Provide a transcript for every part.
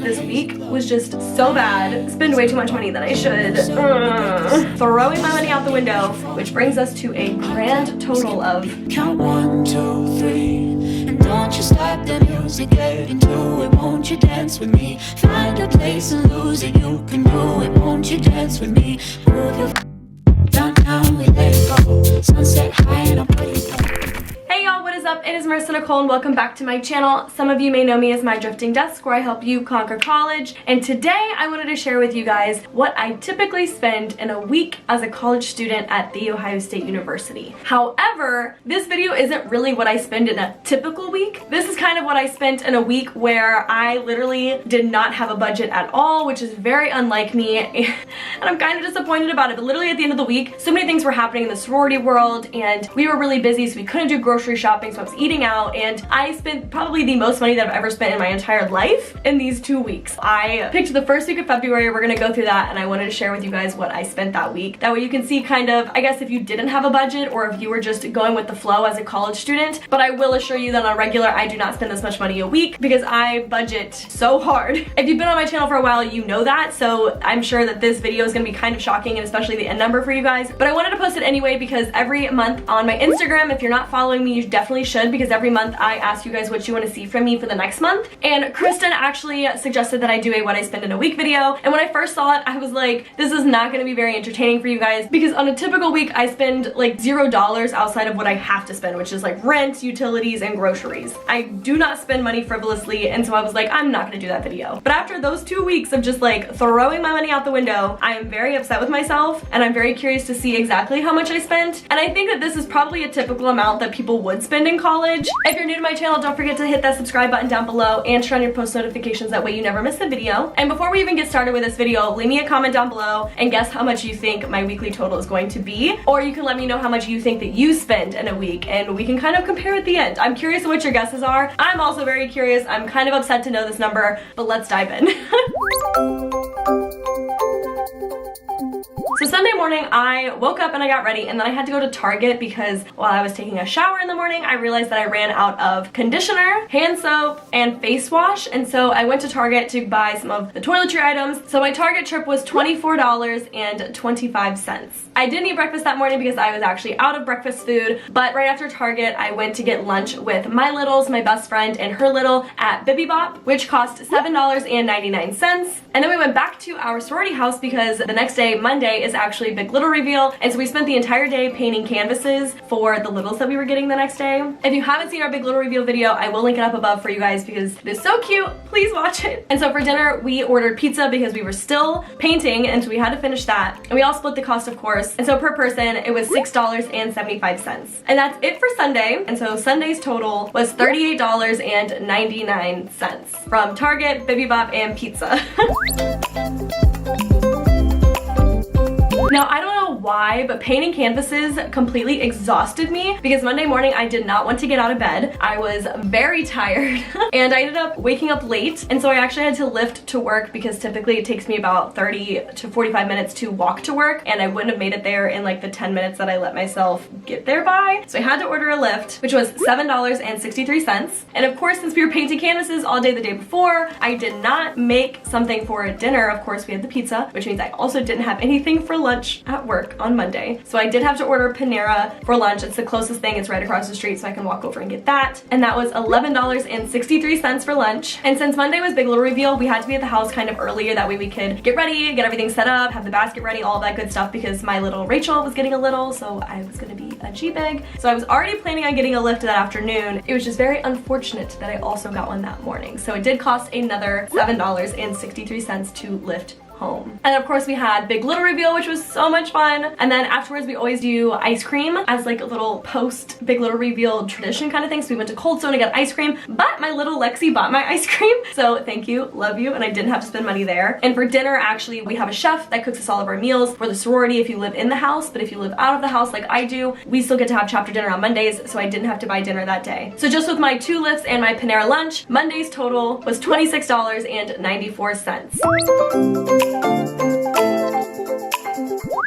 This week was just so bad. Spend way too much money than I should. Throwing my money out the window, which brings us to a grand total of... Count 1, 2, 3. And don't you stop the music, get into it. Won't you dance with me? Find a place and lose it. You can do it. Won't you dance with me? Move your downtown, we let it go. Sunset high and I'm ready. Hey y'all, what is up? It is Marissa Nicole and welcome back to my channel. Some of you may know me as my drifting desk where I help you conquer college. And today I wanted to share with you guys what I typically spend in a week as a college student at The Ohio State University. However, this video isn't really what I spend in a typical week. This is kind of what I spent in a week where I literally did not have a budget at all, which is very unlike me. And I'm kind of disappointed about it. But literally at the end of the week, so many things were happening in the sorority world and we were really busy, so we couldn't do grocery shopping, so I was eating out, and I spent probably the most money that I've ever spent in my entire life in these 2 weeks. I picked the first week of February. We're gonna go through that, and I wanted to share with you guys what I spent that week. That way you can see kind of, I guess, if you didn't have a budget or if you were just going with the flow as a college student. But I will assure you that on regular, I do not spend this much money a week because I budget so hard. If you've been on my channel for a while, you know that, so I'm sure that this video is gonna be kind of shocking, and especially the end number for you guys. But I wanted to post it anyway because every month on my Instagram, if you're not following me, you definitely should, because every month I ask you guys what you want to see from me for the next month. And Kristen actually suggested that I do a what I spend in a week video, and when I first saw it I was like, this is not going to be very entertaining for you guys, because on a typical week I spend like $0 outside of what I have to spend, which is like rent, utilities, and groceries. I do not spend money frivolously, and so I was like, I'm not going to do that video. But after those 2 weeks of just like throwing my money out the window, I am very upset with myself, and I'm very curious to see exactly how much I spent. And I think that this is probably a typical amount that people would spend in college. If you're new to my channel, don't forget to hit that subscribe button down below and turn on your post notifications, that way you never miss a video. And before we even get started with this video, leave me a comment down below and guess how much you think my weekly total is going to be, or you can let me know how much you think that you spend in a week and we can kind of compare at the end. I'm curious what your guesses are. I'm also very curious. I'm kind of upset to know this number, but let's dive in. So Sunday morning, I woke up and I got ready, and then I had to go to Target because while I was taking a shower in the morning, I realized that I ran out of conditioner, hand soap, and face wash, and so I went to Target to buy some of the toiletry items. So my Target trip was $24.25. I didn't eat breakfast that morning because I was actually out of breakfast food, but right after Target, I went to get lunch with my littles, my best friend, and her little at Bibi Bop, which cost $7.99. And then we went back to our sorority house because the next day, Monday, is actually Big Little reveal, and so we spent the entire day painting canvases for the littles that we were getting the next day. If you haven't seen our Big Little reveal video, I will link it up above for you guys because it is so cute. Please watch it. And so for dinner, we ordered pizza because we were still painting, and so we had to finish that. And we all split the cost, of course. And so per person, it was $6.75. And that's it for Sunday. And so Sunday's total was $38.99 from Target, Bibi Bop, and pizza. Now, I don't know why, but painting canvases completely exhausted me because Monday morning I did not want to get out of bed. I was very tired and I ended up waking up late, and so I actually had to lift to work because typically it takes me about 30 to 45 minutes to walk to work, and I wouldn't have made it there in like the 10 minutes that I let myself get there by. So I had to order a Lyft, which was $7.63. And of course, since we were painting canvases all day the day before, I did not make something for dinner. Of course, we had the pizza, which means I also didn't have anything for lunch at work on Monday. So I did have to order Panera for lunch. It's the closest thing. It's right across the street, so I can walk over and get that. And that was $11.63 for lunch. And since Monday was Big Little reveal, we had to be at the house kind of earlier. That way we could get ready, get everything set up, have the basket ready, all of that good stuff, because my little Rachel was getting a little, so I was gonna be a G-Big. So I was already planning on getting a Lyft that afternoon. It was just very unfortunate that I also got one that morning. So it did cost another $7.63 to Lyft home. And of course we had Big Little reveal, which was so much fun. And then afterwards we always do ice cream as like a little post Big Little reveal tradition kind of thing. So we went to Cold Stone to get ice cream, but my little Lexi bought my ice cream. So thank you, love you, and I didn't have to spend money there. And for dinner, actually, we have a chef that cooks us all of our meals for the sorority if you live in the house, but if you live out of the house like I do, we still get to have chapter dinner on Mondays, so I didn't have to buy dinner that day. So just with my 2 Lyfts and my Panera lunch, Monday's total was $26.94.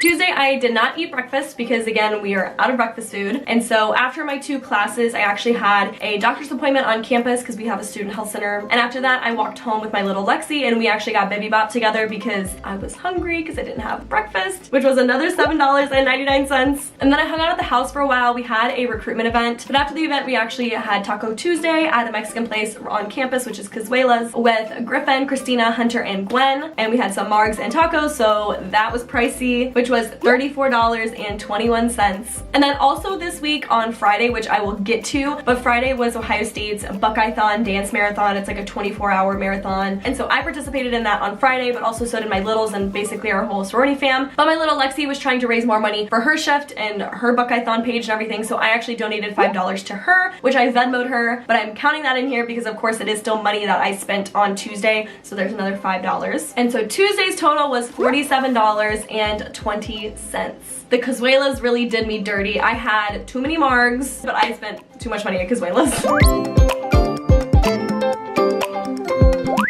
Tuesday, I did not eat breakfast because again, we are out of breakfast food. And so after my 2 classes, I actually had a doctor's appointment on campus because we have a student health center. And after that, I walked home with my little Lexi and we actually got Baby Bop together because I was hungry because I didn't have breakfast, which was another $7.99. And then I hung out at the house for a while. We had a recruitment event, but after the event, we actually had Taco Tuesday at a Mexican place on campus, which is Cazuela's, with Griffin, Christina, Hunter, and Gwen. And we had some margs and tacos, so that was pricey, which was $34.21. And then also this week on Friday, which I will get to, but Friday was Ohio State's Buckeye-thon dance marathon. It's like a 24-hour marathon. And so I participated in that on Friday, but also so did my littles and basically our whole sorority fam. But my little Lexi was trying to raise more money for her shift and her Buckeye-thon page and everything, so I actually donated $5 to her, which I Venmo'd her, but I'm counting that in here because of course it is still money that I spent on Tuesday, so there's another $5. And so Tuesday's total was $47.20. The Cazuelas really did me dirty. I had too many margs, but I spent too much money at Cazuelas.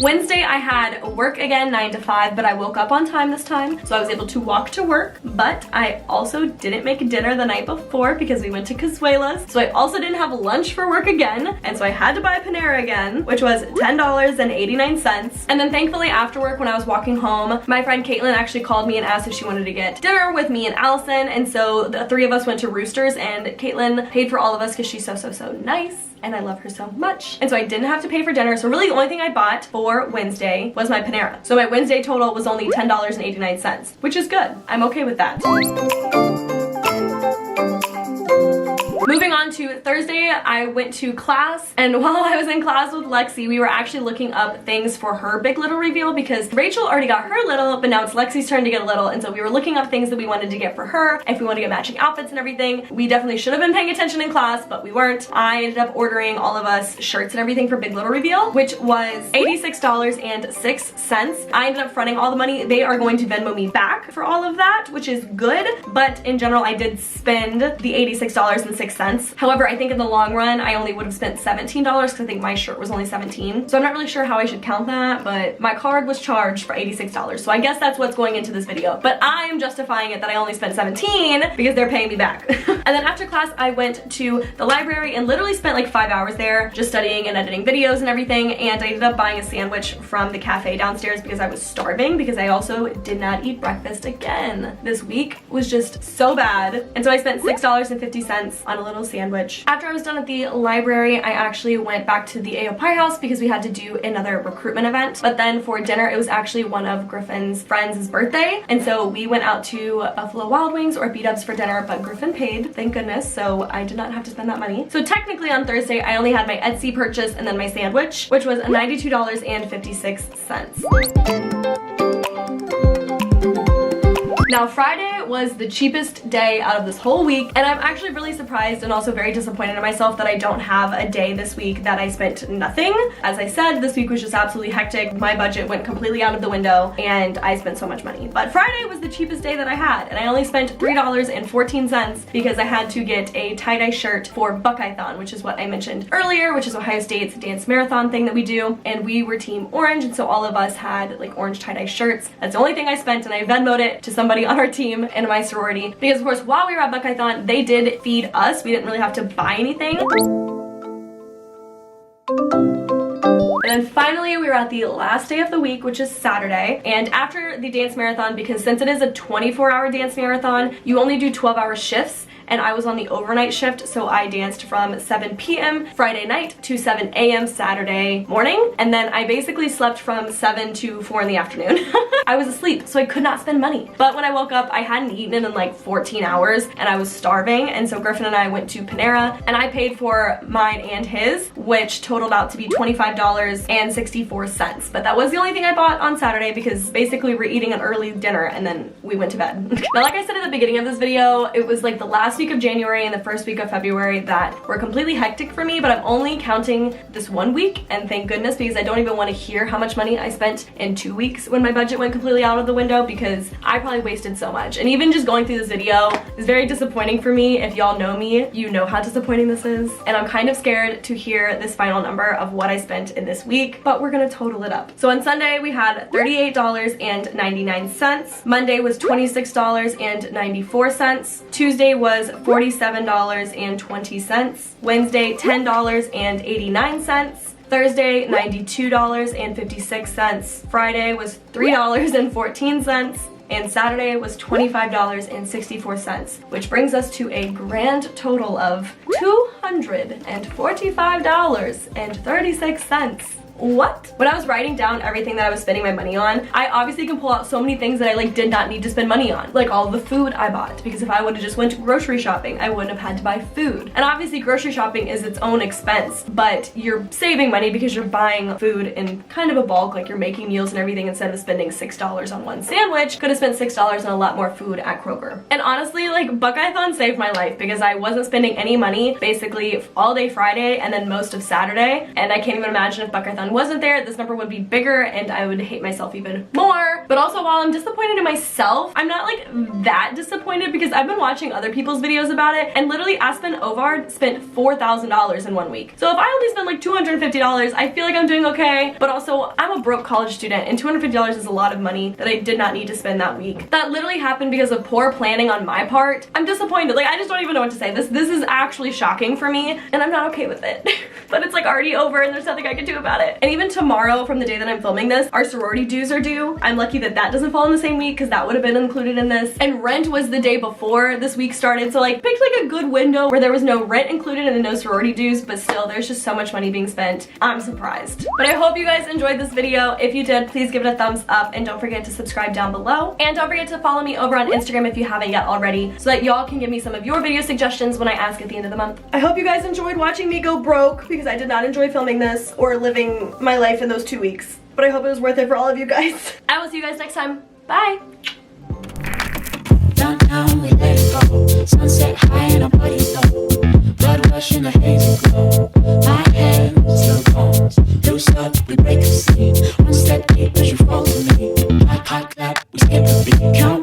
Wednesday, I had work again, 9 to 5, but I woke up on time this time, so I was able to walk to work. But I also didn't make dinner the night before because we went to Cazuela's, so I also didn't have lunch for work again, and so I had to buy Panera again, which was $10.89. And then thankfully after work, when I was walking home, my friend Caitlin actually called me and asked if she wanted to get dinner with me and Allison, and so the 3 of us went to Roosters, and Caitlin paid for all of us because she's so nice. And I love her so much. And so I didn't have to pay for dinner. So really the only thing I bought for Wednesday was my Panera. So my Wednesday total was only $10.89, which is good. I'm okay with that. Moving on to Thursday, I went to class, and while I was in class with Lexi, we were actually looking up things for her big little reveal because Rachel already got her little, but now it's Lexi's turn to get a little, and so we were looking up things that we wanted to get for her, if we wanted to get matching outfits and everything. We definitely should have been paying attention in class, but we weren't. I ended up ordering all of us shirts and everything for big little reveal, which was $86.06. I ended up fronting all the money. They are going to Venmo me back for all of that, which is good, but in general, I did spend the $86.06. However, I think in the long run, I only would have spent $17 because I think my shirt was only $17. So I'm not really sure how I should count that, but my card was charged for $86. So I guess that's what's going into this video. But I am justifying it that I only spent $17 because they're paying me back. And then after class, I went to the library and literally spent like 5 hours there just studying and editing videos and everything. And I ended up buying a sandwich from the cafe downstairs because I was starving, because I also did not eat breakfast again. This week was just so bad. And so I spent $6.50 on a little sandwich. After I was done at the library, I actually went back to the AO Pie House because we had to do another recruitment event. But then for dinner, it was actually one of Griffin's friends' birthday. And so we went out to Buffalo Wild Wings or B-Dubs for dinner, but Griffin paid, thank goodness, so I did not have to spend that money. So technically on Thursday, I only had my Etsy purchase and then my sandwich, which was $92.56. Now Friday was the cheapest day out of this whole week, and I'm actually really surprised and also very disappointed in myself that I don't have a day this week that I spent nothing. As I said, this week was just absolutely hectic. My budget went completely out of the window and I spent so much money. But Friday was the cheapest day that I had, and I only spent $3.14 because I had to get a tie-dye shirt for Buckeye-thon, which is what I mentioned earlier, which is Ohio State's dance marathon thing that we do, and we were team orange, and so all of us had like orange tie-dye shirts. That's the only thing I spent, and I Venmo'd it to somebody on our team in my sorority because of course while we were at Buckeye-thon, they did feed us. We didn't really have to buy anything. And then finally, we were at the last day of the week, which is Saturday. And after the dance marathon, because since it is a 24-hour dance marathon, you only do 12-hour shifts. And I was on the overnight shift, so I danced from 7 p.m. Friday night to 7 a.m. Saturday morning. And then I basically slept from 7 to 4 in the afternoon. I was asleep, so I could not spend money. But when I woke up, I hadn't eaten in like 14 hours and I was starving. And so Griffin and I went to Panera and I paid for mine and his, which totaled out to be $25.64. But that was the only thing I bought on Saturday because basically we're eating an early dinner and then we went to bed. Now, like I said at the beginning of this video, it was like the last week of January and the first week of February that were completely hectic for me, but I'm only counting this 1 week, and thank goodness, because I don't even want to hear how much money I spent in 2 weeks when my budget went completely out of the window, because I probably wasted so much. And even just going through this video is very disappointing for me. If y'all know me, you know how disappointing this is, and I'm kind of scared to hear this final number of what I spent in this week. week, but we're gonna total it up. So on Sunday, we had $38.99. Monday was $26.94. Tuesday was $47.20. Wednesday, $10.89. Thursday, $92.56. Friday was $3.14. And Saturday was $25.64, which brings us to a grand total of $245.36. What? When I was writing down everything that I was spending my money on, I obviously can pull out so many things that I did not need to spend money on. Like all the food I bought, because if I would have just went grocery shopping, I wouldn't have had to buy food. And obviously grocery shopping is its own expense, but you're saving money because you're buying food in kind of a bulk, like you're making meals and everything instead of spending $6 on one sandwich. Could have spent $6 on a lot more food at Kroger. And honestly, like Buckeye-thon saved my life because I wasn't spending any money basically all day Friday and then most of Saturday. And I can't even imagine if Buckeye-thon wasn't there, this number would be bigger and I would hate myself even more. But also, while I'm disappointed in myself, I'm not like that disappointed because I've been watching other people's videos about it, and literally Aspen Ovard spent $4,000 in 1 week. So if I only spend like $250, I feel like I'm doing okay. But also, I'm a broke college student and $250 is a lot of money that I did not need to spend that week. That literally happened because of poor planning on my part. I'm disappointed. Like, I just don't even know what to say. This is actually shocking for me and I'm not okay with it. But it's like already over and there's nothing I can do about it. And even tomorrow, from the day that I'm filming this, our sorority dues are due. I'm lucky that that doesn't fall in the same week because that would have been included in this. And rent was the day before this week started, so like picked like a good window where there was no rent included and no sorority dues, but still there's just so much money being spent. I'm surprised. But I hope you guys enjoyed this video. If you did, please give it a thumbs up and don't forget to subscribe down below. And don't forget to follow me over on Instagram if you haven't yet already, so that y'all can give me some of your video suggestions when I ask at the end of the month. I hope you guys enjoyed watching me go broke because I did not enjoy filming this or living my life in those 2 weeks. But I hope it was worth it for all of you guys. I will see you guys next time. Bye! Downtown we let it go. Sunset high and our bodies low. Blood rush in a hazy glow. My hands to the bones. Loose up, we break the scene. One step deep as you fall to me. Hot, hot clap, we skip the beat. Count